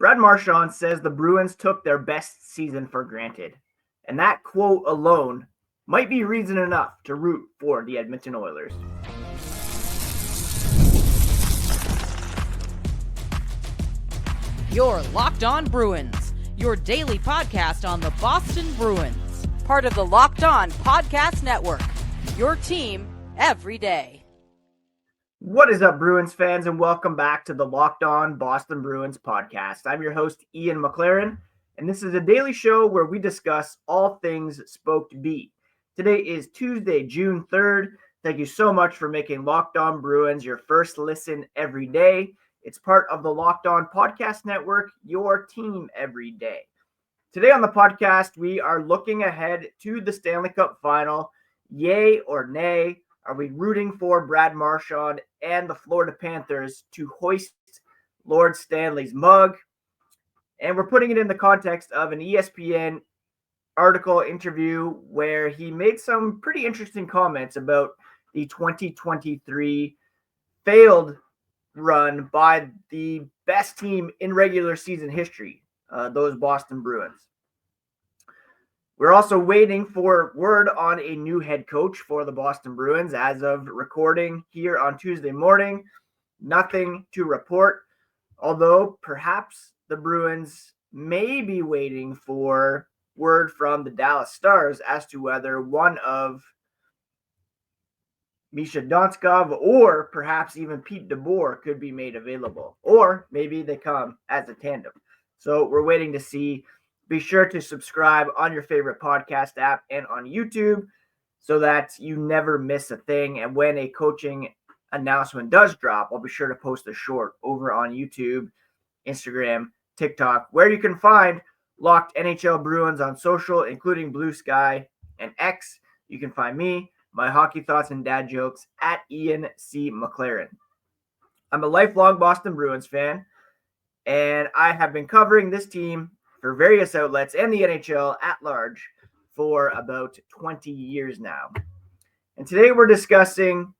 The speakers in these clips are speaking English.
Brad Marchand says the Bruins took their best season for granted. And that quote alone might be reason enough to root for the Edmonton Oilers. You're Locked On Bruins, your daily podcast on the Boston Bruins. Part of the Locked On Podcast Network, your team every day. What is up, Bruins fans, and welcome back to the Locked On Boston Bruins podcast. I'm your host, Ian McLaren, and this is a daily show where we discuss all things Spoked B. Today is Tuesday, June 3rd. Thank you so much for making Locked On Bruins your first listen every day. It's part of the Locked On Podcast Network, your team every day. Today on the podcast, we are looking ahead to the Stanley Cup Final. Yay or nay? Are we rooting for Brad Marchand and the Florida Panthers to hoist Lord Stanley's mug? And we're putting it in the context of an ESPN article interview where he made some pretty interesting comments about the 2023 failed run by the best team in regular season history, those Boston Bruins. We're also waiting for word on a new head coach for the Boston Bruins. As of recording here on Tuesday morning, nothing to report, although perhaps the Bruins may be waiting for word from the Dallas Stars as to whether one of Misha Donskov or perhaps even Pete DeBoer could be made available, or maybe they come as a tandem. So we're waiting to see. Be sure to subscribe on your favorite podcast app and on YouTube so that you never miss a thing. And when a coaching announcement does drop, I'll be sure to post a short over on YouTube, Instagram, TikTok, where you can find Locked NHL Bruins on social, including Blue Sky and X. You can find me, my hockey thoughts and dad jokes at Ian C. McLaren. I'm a lifelong Boston Bruins fan, and I have been covering this team for various outlets and the NHL at large for about 20 years now. And today we're discussing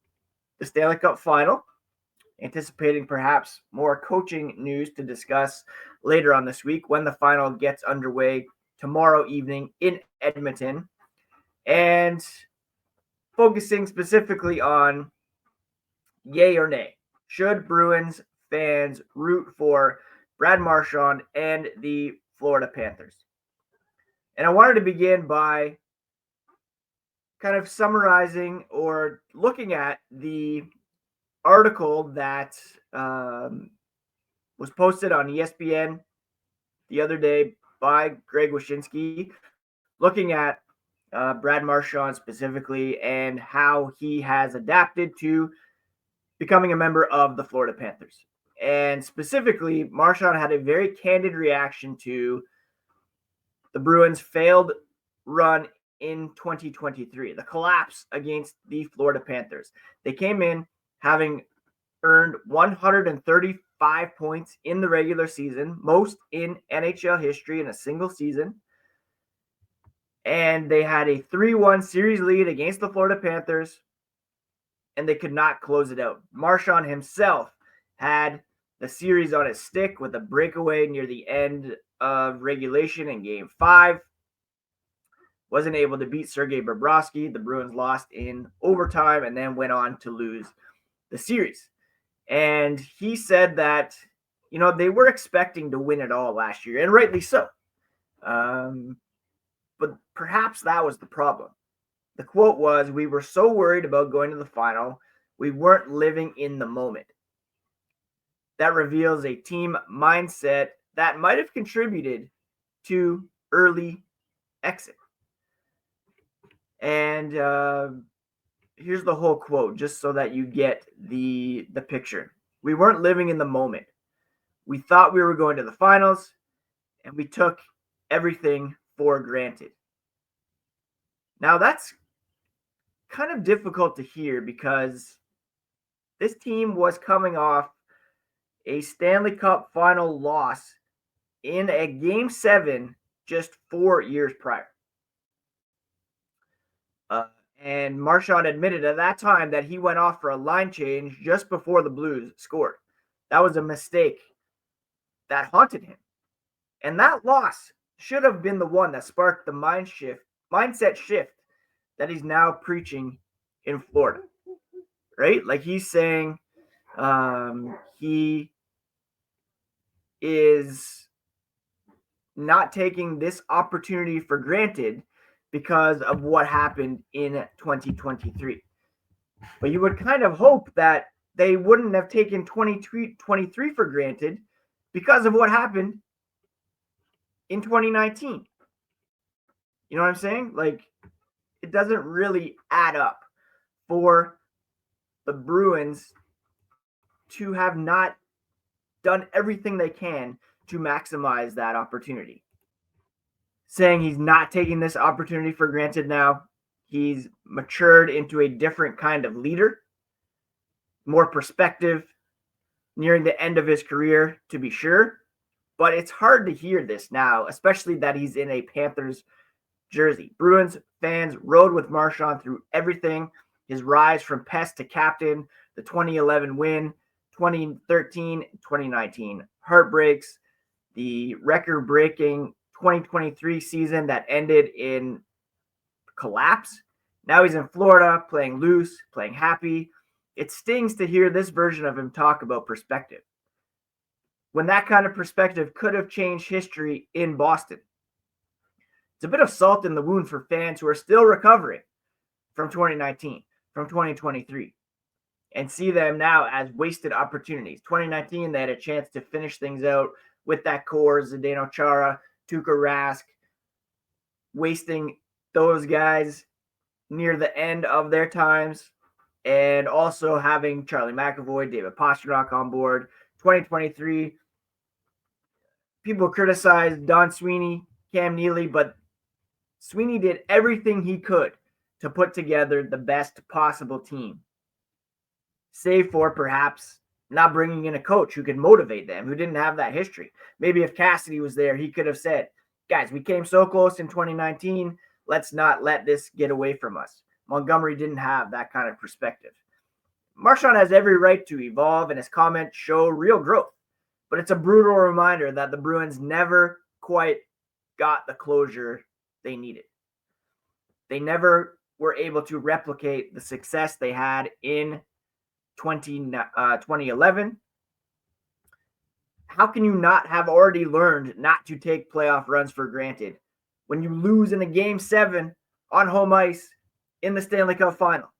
the Stanley Cup Final, anticipating perhaps more coaching news to discuss later on this week when the final gets underway tomorrow evening in Edmonton, and focusing specifically on yay or nay. Should Bruins fans root for Brad Marchand and the Florida Panthers? And I wanted to begin by kind of summarizing or looking at the article that was posted on ESPN the other day by Greg Wyshynski, looking at Brad Marchand specifically and how he has adapted to becoming a member of the Florida Panthers. And specifically, Marchand had a very candid reaction to the Bruins' failed run in 2023, the collapse against the Florida Panthers. They came in having earned 135 points in the regular season, most in NHL history in a single season. And they had a 3-1 series lead against the Florida Panthers, and they could not close it out. Marchand himself had the series on his stick with a breakaway near the end of regulation in Game 5. Wasn't able to beat Sergei Bobrovsky. The Bruins lost in overtime and then went on to lose the series. And he said that, they were expecting to win it all last year, and rightly so. But perhaps that was the problem. The quote was, "We were so worried about going to the final, we weren't living in the moment." That reveals a team mindset that might have contributed to early exit. And here's the whole quote, just so that you get the picture. "We weren't living in the moment. We thought we were going to the finals, and we took everything for granted." Now, that's kind of difficult to hear because this team was coming off a Stanley Cup Final loss in a Game 7 just 4 years prior. And Marchand admitted at that time that he went off for a line change just before the Blues scored. That was a mistake that haunted him And that loss should have been the one that sparked the mindset shift that he's now preaching in Florida, right? Like he's saying he is not taking this opportunity for granted because of what happened in 2023. But you would kind of hope that they wouldn't have taken 2023 for granted because of what happened in 2019. You know what I'm saying? Like, it doesn't really add up for the Bruins to have not done everything they can to maximize that opportunity. Saying he's not taking this opportunity for granted now. He's matured into a different kind of leader, more perspective, nearing the end of his career, to be sure. But it's hard to hear this now, especially that he's in a Panthers jersey. Bruins fans rode with Marchand through everything. His rise from pest to captain, the 2011 win, 2013, 2019 heartbreaks, the record-breaking 2023 season that ended in collapse. Now he's in Florida, playing loose, playing happy. It stings to hear this version of him talk about perspective, when that kind of perspective could have changed history in Boston. It's a bit of salt in the wound for fans who are still recovering from 2019, from 2023, and see them now as wasted opportunities. 2019, they had a chance to finish things out with that core, Zdeno Chara, Tuukka Rask, wasting those guys near the end of their times, and also having Charlie McAvoy, David Pastrnak on board. 2023, people criticized Don Sweeney, Cam Neely, but Sweeney did everything he could to put together the best possible team, save for perhaps not bringing in a coach who could motivate them, who didn't have that history. Maybe if Cassidy was there, he could have said, guys, we came so close in 2019. Let's not let this get away from us. Montgomery didn't have that kind of perspective. Marchand has every right to evolve, and his comments show real growth. But it's a brutal reminder that the Bruins never quite got the closure they needed. They never were able to replicate the success they had in 2011. How can you not have already learned not to take playoff runs for granted when you lose in a Game 7 on home ice in the Stanley Cup Final?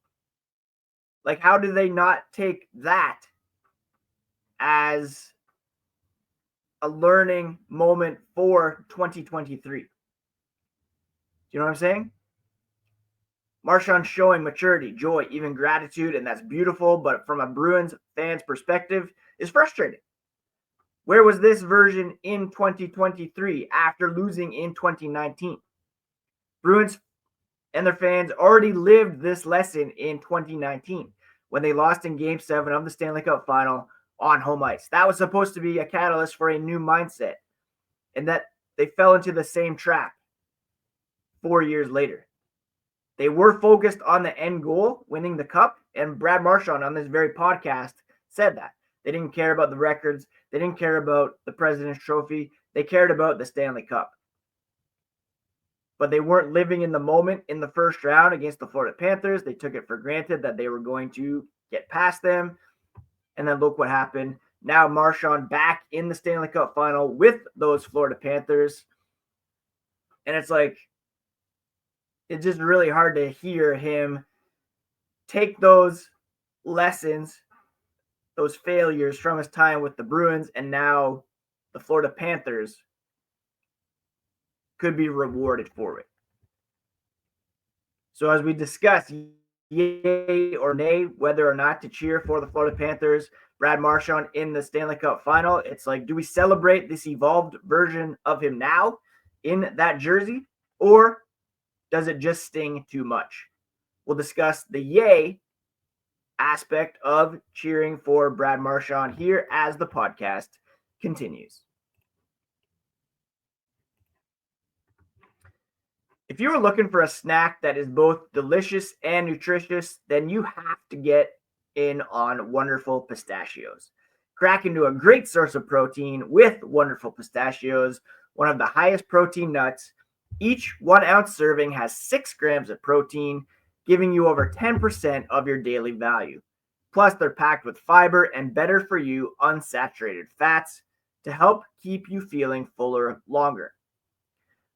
Like, how do they not take that as a learning moment for 2023? Do you know what I'm saying? Marchand showing maturity, joy, even gratitude, and that's beautiful, but from a Bruins fan's perspective, is frustrating. Where was this version in 2023 after losing in 2019? Bruins and their fans already lived this lesson in 2019 when they lost in Game 7 of the Stanley Cup Final on home ice. That was supposed to be a catalyst for a new mindset, and that they fell into the same trap 4 years later. They were focused on the end goal, winning the cup, and Brad Marchand on this very podcast said that. They didn't care about the records. They didn't care about the President's Trophy. They cared about the Stanley Cup. But they weren't living in the moment in the first round against the Florida Panthers. They took it for granted that they were going to get past them. And then look what happened. Now Marchand back in the Stanley Cup Final with those Florida Panthers. And it's like, it's just really hard to hear him take those lessons, those failures from his time with the Bruins, and now the Florida Panthers could be rewarded for it. So as we discuss, yay or nay, whether or not to cheer for the Florida Panthers, Brad Marchand in the Stanley Cup Final, it's like, do we celebrate this evolved version of him now in that jersey, or does it just sting too much? We'll discuss the yay aspect of cheering for Brad Marchand here as the podcast continues. If you are looking for a snack that is both delicious and nutritious, then you have to get in on Wonderful Pistachios. Crack into a great source of protein with Wonderful Pistachios. one of the highest protein nuts. Each 1 ounce serving has 6 grams of protein, giving you over 10% of your daily value. Plus, they're packed with fiber and better for you unsaturated fats to help keep you feeling fuller longer.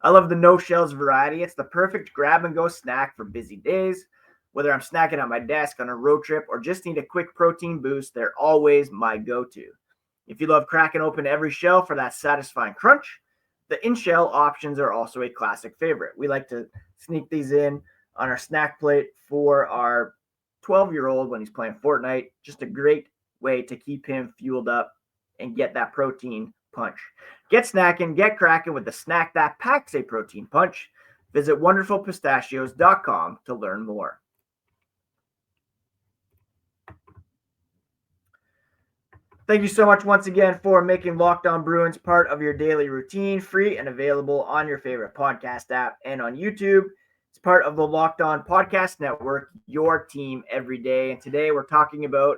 I love the no shells variety. It's the perfect grab and go snack for busy days. Whether I'm snacking at my desk on a road trip or just need a quick protein boost, they're always my go-to. If you love cracking open every shell for that satisfying crunch, the in-shell options are also a classic favorite. We like to sneak these in on our snack plate for our 12-year-old when he's playing Fortnite. Just a great way to keep him fueled up and get that protein punch. Get snacking, get cracking with the snack that packs a protein punch. Visit wonderfulpistachios.com to learn more. Thank you so much once again for making Locked On Bruins part of your daily routine, free and available on your favorite podcast app and on YouTube. It's part of the Locked On Podcast Network, your team every day. And today we're talking about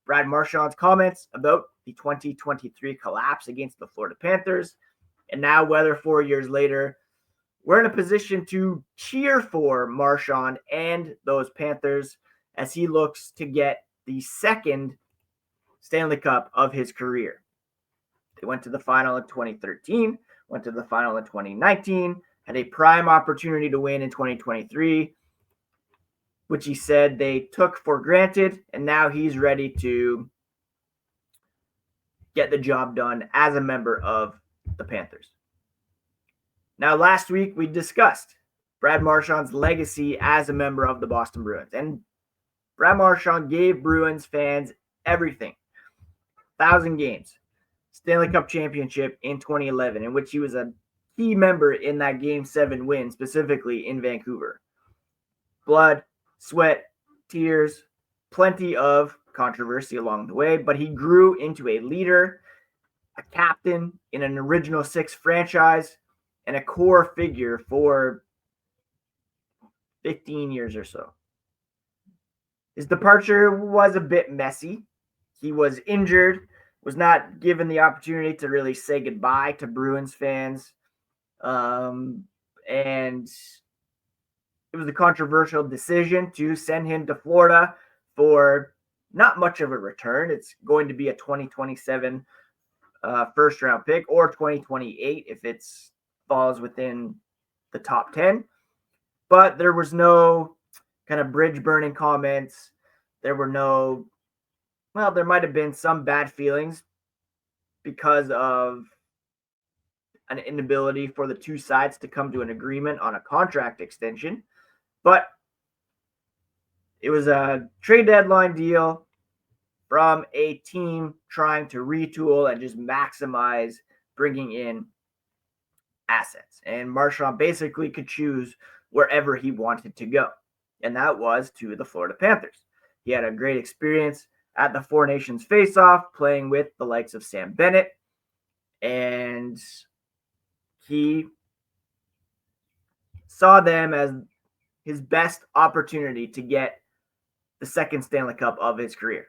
Brad Marchand's comments about the 2023 collapse against the Florida Panthers. And now, whether 4 years later, we're in a position to cheer for Marchand and those Panthers as he looks to get the second Stanley Cup of his career. They went to the final in 2013, went to the final in 2019, had a prime opportunity to win in 2023, which he said they took for granted, and now he's ready to get the job done as a member of the Panthers. Now, last week we discussed Brad Marchand's legacy as a member of the Boston Bruins, and Brad Marchand gave Bruins fans everything. 1,000 games, Stanley Cup championship in 2011, in which he was a key member in that Game 7 win, specifically in Vancouver. Blood, sweat, tears, plenty of controversy along the way, but he grew into a leader, a captain in an Original Six franchise, and a core figure for 15 years or so. His departure was a bit messy. He was injured, was not given the opportunity to really say goodbye to Bruins fans. And it was a controversial decision to send him to Florida for not much of a return. It's going to be a 2027 first-round pick, or 2028 if it falls within the top 10. But there was no kind of bridge-burning comments. There were no... Well, there might have been some bad feelings because of an inability for the two sides to come to an agreement on a contract extension. But it was a trade deadline deal from a team trying to retool and just maximize bringing in assets. And Marchand basically could choose wherever he wanted to go. And that was to the Florida Panthers. He had a great experience at the Four Nations face-off, playing with the likes of Sam Bennett, and he saw them as his best opportunity to get the second Stanley Cup of his career.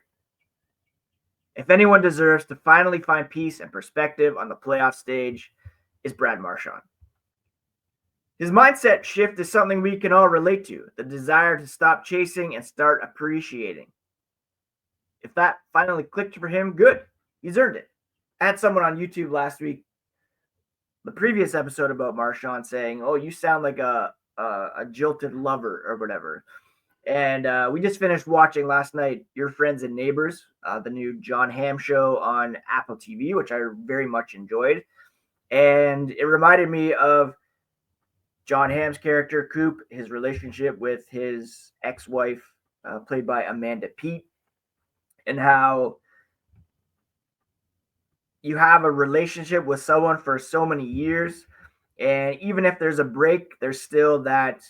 If anyone deserves to finally find peace and perspective on the playoff stage, is Brad Marchand. His mindset shift is something we can all relate to, the desire to stop chasing and start appreciating. If that finally clicked for him, good. He's earned it. I had someone on YouTube last week, the previous episode about Marchand, saying, "Oh, you sound like a jilted lover," or whatever. And we just finished watching last night Your Friends and Neighbors, the new Jon Hamm show on Apple TV, which I very much enjoyed. And it reminded me of Jon Hamm's character, Coop, his relationship with his ex-wife, played by Amanda Peet, and how you have a relationship with someone for so many years, and even if there's a break, there's still that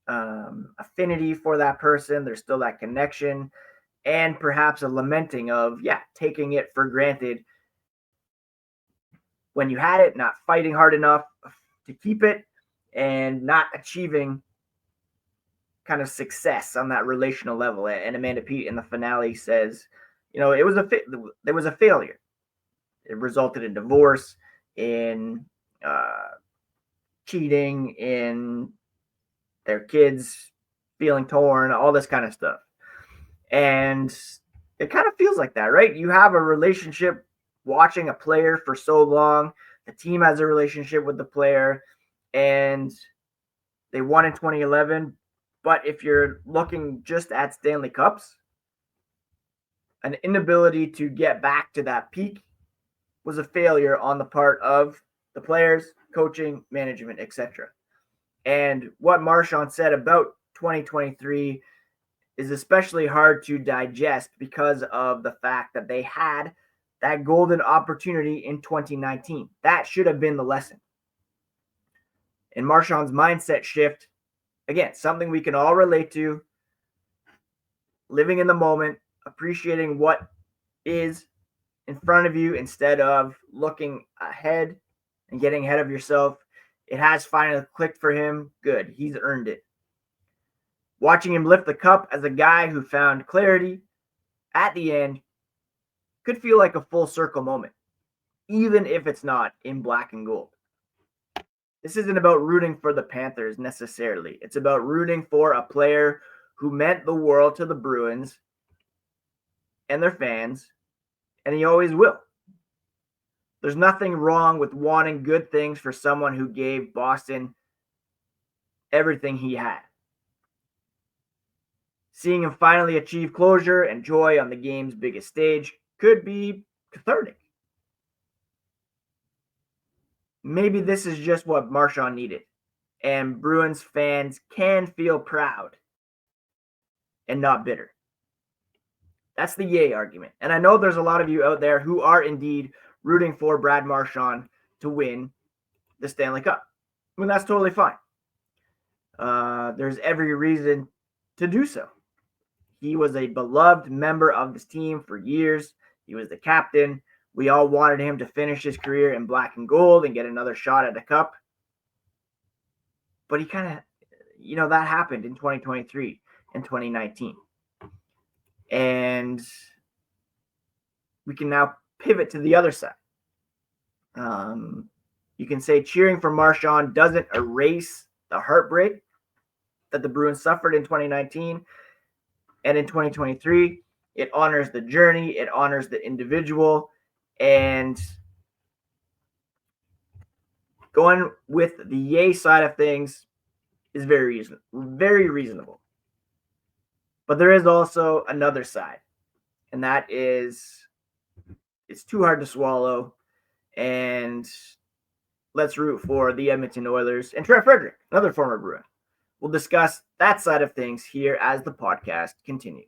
affinity for that person. There's still that connection, and perhaps a lamenting of, taking it for granted when you had it, not fighting hard enough to keep it, and not achieving kind of success on that relational level. And Amanda Peet in the finale says, there was a failure. It resulted in divorce, in cheating, in their kids feeling torn, all this kind of stuff. And it kind of feels like that, right? You have a relationship watching a player for so long. The team has a relationship with the player, and they won in 2011. But if you're looking just at Stanley Cups, an inability to get back to that peak was a failure on the part of the players, coaching, management, etc. And what Marchand said about 2023 is especially hard to digest because of the fact that they had that golden opportunity in 2019. That should have been the lesson. And Marchand's mindset shift, again, something we can all relate to, living in the moment, appreciating what is in front of you instead of looking ahead and getting ahead of yourself. It has finally clicked for him. Good. He's earned it. Watching him lift the cup as a guy who found clarity at the end could feel like a full circle moment, even if it's not in black and gold. This isn't about rooting for the Panthers necessarily. It's about rooting for a player who meant the world to the Bruins and their fans, and he always will. There's nothing wrong with wanting good things for someone who gave Boston everything he had. Seeing him finally achieve closure and joy on the game's biggest stage could be cathartic. Maybe this is just what Marchand needed, and Bruins fans can feel proud and not bitter. That's the yay argument. And I know there's a lot of you out there who are indeed rooting for Brad Marchand to win the Stanley Cup. I mean, that's totally fine. There's every reason to do so. He was a beloved member of this team for years. He was the captain. We all wanted him to finish his career in black and gold and get another shot at the cup. But he kind of, that happened in 2023 and 2019. And we can now pivot to the other side. You can say cheering for Marchand doesn't erase the heartbreak that the Bruins suffered in 2019 and in 2023. It honors the journey. It honors the individual. And going with the yay side of things is very reasonable. But there is also another side, and that is it's too hard to swallow. And let's root for the Edmonton Oilers and Trent Frederick, another former Bruin. We'll discuss that side of things here as the podcast continues.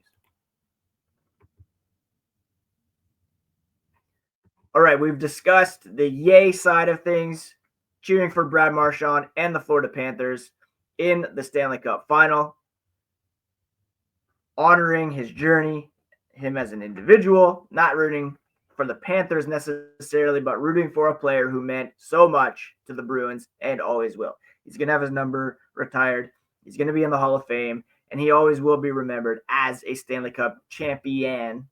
All right, we've discussed the yay side of things, cheering for Brad Marchand and the Florida Panthers in the Stanley Cup Final, honoring his journey, him as an individual, not rooting for the Panthers necessarily, but rooting for a player who meant so much to the Bruins and always will. He's going to have his number retired. He's going to be in the Hall of Fame, and he always will be remembered as a Stanley Cup champion,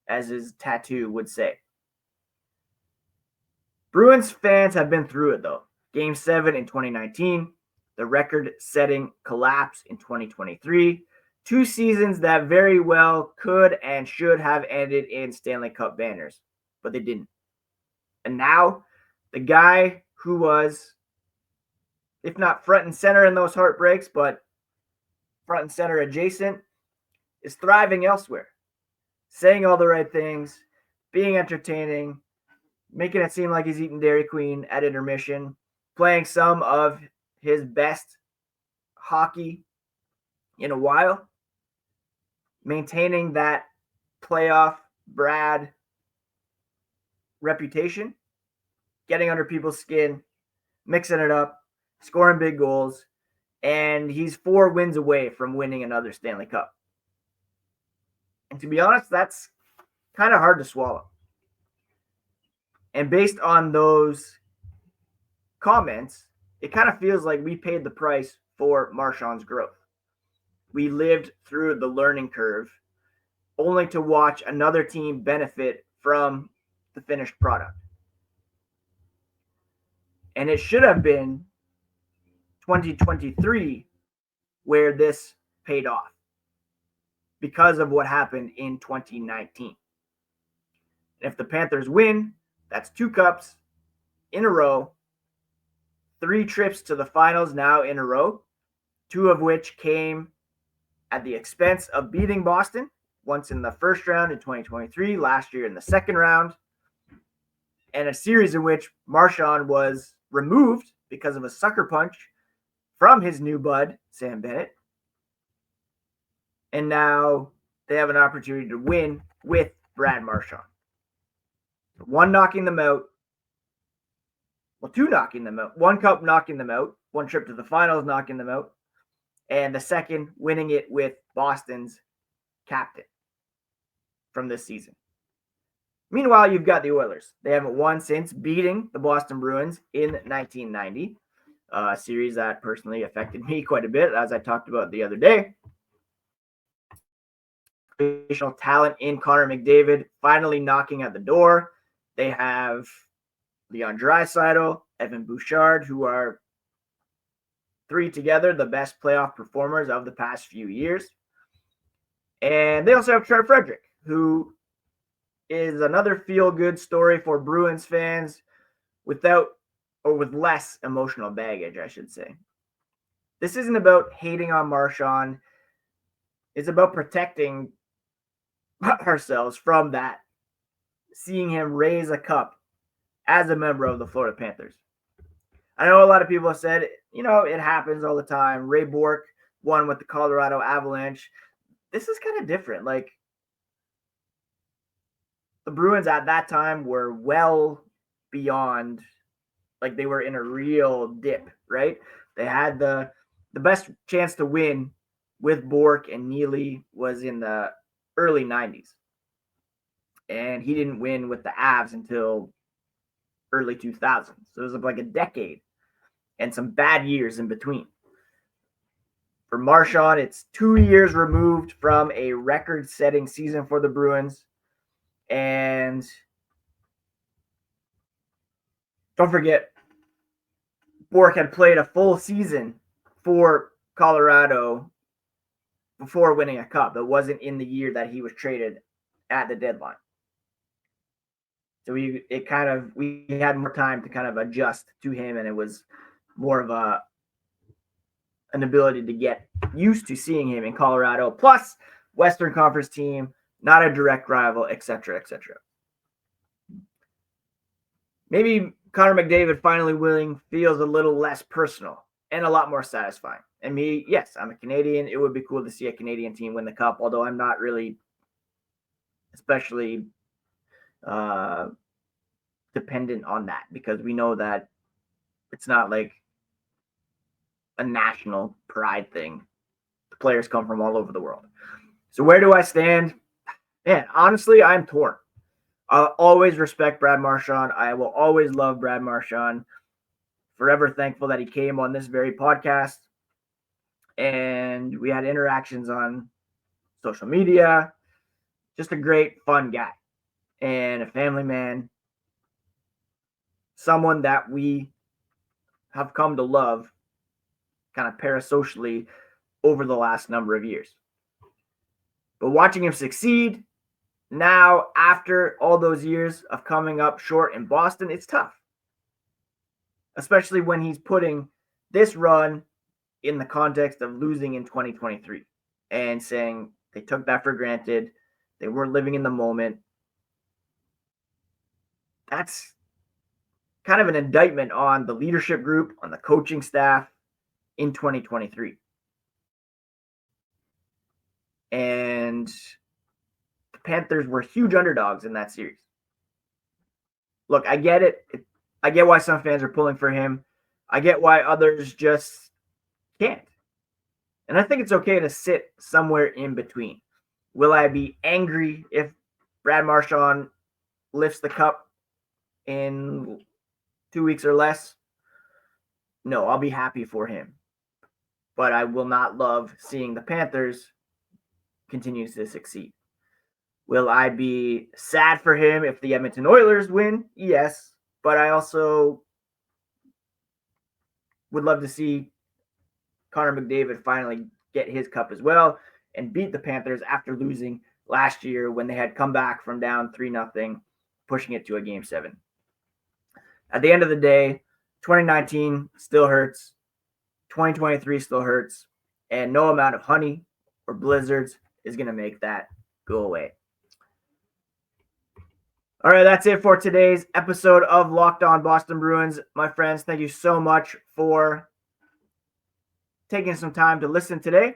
as his tattoo would say. Bruins fans have been through it, though. Game 7 in 2019, the record-setting collapse in 2023, 2 seasons that very well could and should have ended in Stanley Cup banners, but they didn't. And now, the guy who was, if not front and center in those heartbreaks, but front and center adjacent, is thriving elsewhere, saying all the right things, being entertaining, making it seem like he's eating Dairy Queen at intermission, playing some of his best hockey in a while, maintaining that playoff Brad reputation, getting under people's skin, mixing it up, scoring big goals, and he's 4 wins away from winning another Stanley Cup. And to be honest, that's kind of hard to swallow. And based on those comments, it kind of feels like we paid the price for Marchand's growth. We lived through the learning curve only to watch another team benefit from the finished product. And it should have been 2023 where this paid off because of what happened in 2019. If the Panthers win, that's 2 cups in a row, 3 trips to the finals now in a row, 2 of which came at the expense of beating Boston, once in the first round in 2023, last year in the second round, and a series in which Marchand was removed because of a sucker punch from his new bud, Sam Bennett. And now they have an opportunity to win with Brad Marchand. 1 knocking them out. Well, 2 knocking them out. 1 cup knocking them out. 1 trip to the finals knocking them out. And the second winning it with Boston's captain from this season. Meanwhile, you've got the Oilers. They haven't won since beating the Boston Bruins in 1990. A series that personally affected me quite a bit, as I talked about the other day. Additional talent in Connor McDavid finally knocking at the door. They have Leon Draisaitl, Evan Bouchard, who are 3 together, the best playoff performers of the past few years. And they also have Trent Frederick, who is another feel-good story for Bruins fans with less emotional baggage, I should say. This isn't about hating on Marchand. It's about protecting ourselves from that, seeing him raise a cup as a member of the Florida Panthers. I know a lot of people have said, it happens all the time. Ray Bourque won with the Colorado Avalanche. This is kind of different. Like, the Bruins at that time were well beyond, like, they were in a real dip, right? They had the best chance to win with Bourque and Neely was in the early 90s. And he didn't win with the Avs until early 2000s. So it was like a decade and some bad years in between. For Marchand, it's 2 years removed from a record-setting season for the Bruins. And don't forget, Bourque had played a full season for Colorado before winning a cup. It wasn't in the year that he was traded at the deadline. So we had more time to kind of adjust to him, and it was more of an ability to get used to seeing him in Colorado. Plus, Western Conference team, not a direct rival, etc., etc. Maybe Connor McDavid finally winning feels a little less personal and a lot more satisfying. And me, yes, I'm a Canadian. It would be cool to see a Canadian team win the cup, although I'm not really especially dependent on that, because we know that it's not like a national pride thing. The players come from all over the world. So where do I stand? Man, honestly, I'm torn. I'll always respect Brad Marchand. I will always love Brad Marchand. Forever thankful that he came on this very podcast. And we had interactions on social media. Just a great, fun guy. And a family man. Someone that we have come to love kind of parasocially over the last number of years. But watching him succeed now, after all those years of coming up short in Boston, it's tough. Especially when he's putting this run in the context of losing in 2023 and saying they took that for granted. They weren't living in the moment. That's kind of an indictment on the leadership group, on the coaching staff in 2023. And the Panthers were huge underdogs in that series. Look, I get it. I get why some fans are pulling for him. I get why others just can't. And I think it's okay to sit somewhere in between. Will I be angry if Brad Marchand lifts the cup in 2 weeks or less? No, I'll be happy for him. But I will not love seeing the Panthers continue to succeed. Will I be sad for him if the Edmonton Oilers win? Yes. But I also would love to see Connor McDavid finally get his cup as well and beat the Panthers after losing last year when they had come back from down 3-0, pushing it to a Game 7. At the end of the day, 2019 still hurts. 2023 still hurts. And no amount of honey or blizzards is going to make that go away. All right, that's it for today's episode of Locked On Boston Bruins. My friends, thank you so much for taking some time to listen today.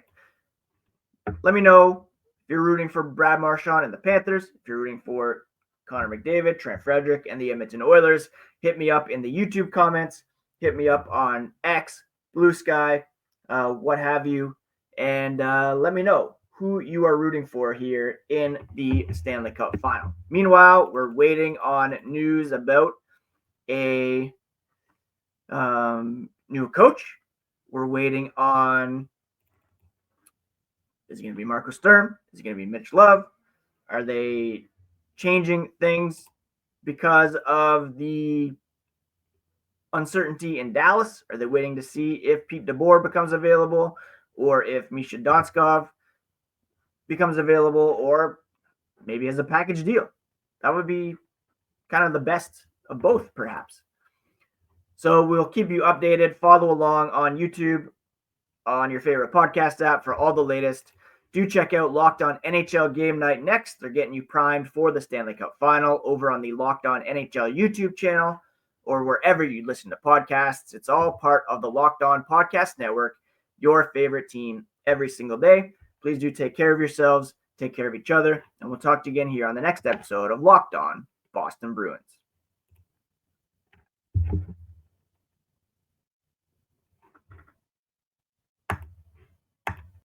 Let me know if you're rooting for Brad Marchand and the Panthers, if you're rooting for Connor McDavid, Trent Frederick, and the Edmonton Oilers. Hit me up in the YouTube comments. Hit me up on X, Blue Sky, what have you. And let me know who you are rooting for here in the Stanley Cup Final. Meanwhile, we're waiting on news about a new coach. We're waiting on, is it going to be Marco Sturm? Is it going to be Mitch Love? Are they changing things because of the uncertainty in Dallas? Are they waiting to see if Pete DeBoer becomes available or if Misha Donskov becomes available, or maybe as a package deal? That would be kind of the best of both, perhaps. So we'll keep you updated. Follow along on YouTube, on your favorite podcast app for all the latest. Do check out Locked On NHL Game Night next. They're getting you primed for the Stanley Cup Final over on the Locked On NHL YouTube channel or wherever you listen to podcasts. It's all part of the Locked On Podcast Network, your favorite team every single day. Please do take care of yourselves, take care of each other, and we'll talk to you again here on the next episode of Locked On Boston Bruins.